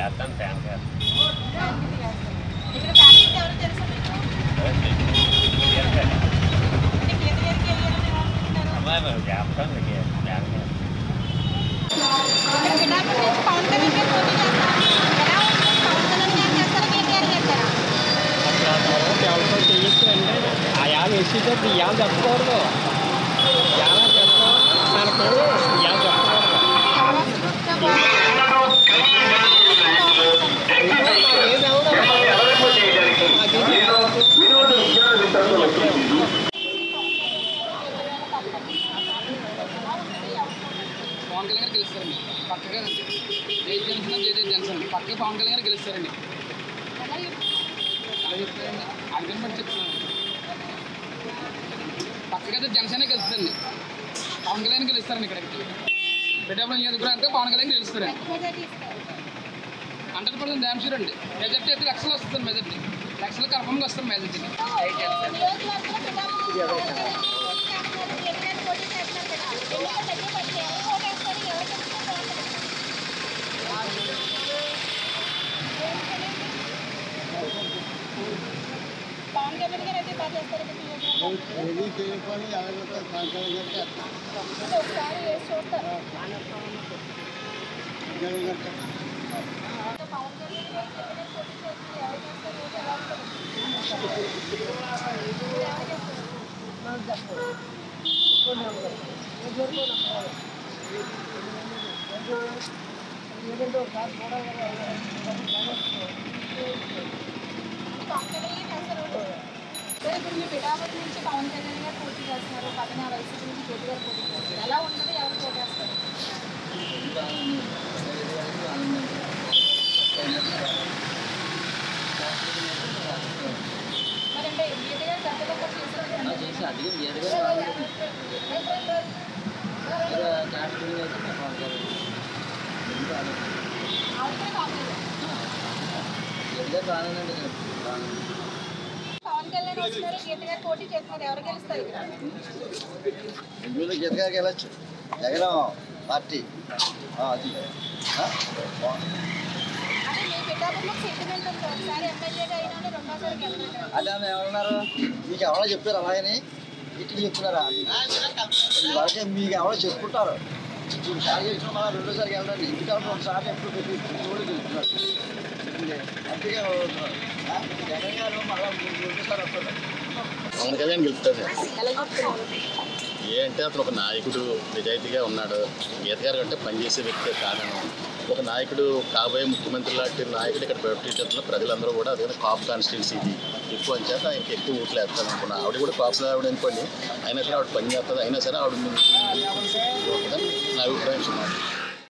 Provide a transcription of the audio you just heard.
చేస్తాను ఫ్యాన్ గారు ఇక్కడ ఫ్యాన్ కిట్ ఎవరు తెలుసా మీకు చేస్తాను ఫ్యాన్ గారు పిఠాపురం నుంచి పవన్ కళ్యాణ్ గారు పోటీ చేస్తారు. ఎలా ఉంటుంది? పవన్ కళ్యాణ్ గారు చేస్తారా కేటీఆర్ చేస్తారా? ఎవరితో చేయొచ్చుంటే ఆ యాద వేసేటప్పుడు ఇవాళ చెప్పకూడదు ఇవాళ చెప్పడం మనకు ఇవాళ చెప్పకూడదు పవన్ కళ్యాణ్ గారు గెలుస్తారండి పక్కగా జై జనసేన జై జనసేన పక్కగా పవన్ కళ్యాణ్ గారు గెలుస్తారండి అలా చెప్తారండి అడిగిన బట్టి చెప్తున్నాను పక్కగా జనసేన గెలుస్తారండి పవన్ కళ్యాణ్ గెలుస్తారండి ఇక్కడ పిఠాపురం నియోజకవర్గం అంటే పవన్ కళ్యాణ్ గెలుస్తారండి 100% డ్యామ్ షూర్ అండి మెజార్టీ అయితే లక్షలు వస్తుంది మెజార్టీ లక్షలు కన్ఫర్మ్గా వస్తుంది మెజార్టీ పవన్ కళ్యాణ్ గారు అయితే బాగా చేస్తారు ఒకసారి వేసి చూస్తారు. పవన్ కళ్యాణ్ గారు పోటీ చేసి ఎవరు చేస్తారు ఎలా ఇప్పుడు మీ పిఠాపురం నుంచి పవన్ కళ్యాణ్ గారు పోటీ చేస్తున్నారు పక్కన వైసీపీ నుంచి కేటీఆర్ పోటీ చేస్తారు ఎలా ఉంటుంది ఎవరు పోటేస్తారు మరంటే గీత గారు గతంలో కూడా చేశారు పవన్ కళ్యాణ్ వస్తున్నారు గీత గారు పోటీ చేస్తున్నారు ఎవరు గెలుస్తారు ఇక్కడ గీత గారికి వెళ్ళచ్చు జగన్ పార్టీ అది అంటే మీ పిఠాపురంలో సెంటిమెంట్ ఉంది ఒకసారి ఎమ్మెల్యేగా అయినా రెండోసారి గెలవాలి అంటే ఆమె ఏమన్నారు మీకు ఎవరో చెప్పారు అలాగని ఇటు చెప్తున్నారా వాళ్ళకే మీకు ఎవరో చెప్పుకుంటారు ఒకసారి గెలిచిన మళ్ళీ రెండోసారి వెళ్ళండి ఎందుకంటే ఒకసారి ఎప్పుడు పెట్టి కూడా గెలుస్తున్నారు అందుకే జగన్ గారు మళ్ళీ రెండోసారి వస్తారు పవన్ కళ్యాణ్ గెలుపుతారు ఎలా చెప్తున్నారు ఏంటంటే అతను ఒక నాయకుడు నిజాయితీగా ఉన్నాడు గీత గారు అంటే పనిచేసే వ్యక్తి కారణం ఒక నాయకుడు కాబోయే ముఖ్యమంత్రి లాంటి నాయకుడు ఇక్కడ పోటీ చేస్తున్న ప్రజలందరూ కూడా అదే కాపు కాన్స్టిట్యున్సీ ఇది ఎక్కువ అని చేత ఆయనకి ఎక్కువ ఓట్లు వేస్తాను అనుకున్నా ఆవిడ కూడా కాపు ఆవిడ అనుకోండి అయినా సరే ఆవిడ పని చేస్తుంది అయినా సరే ఆవిడ నా అభిప్రాయం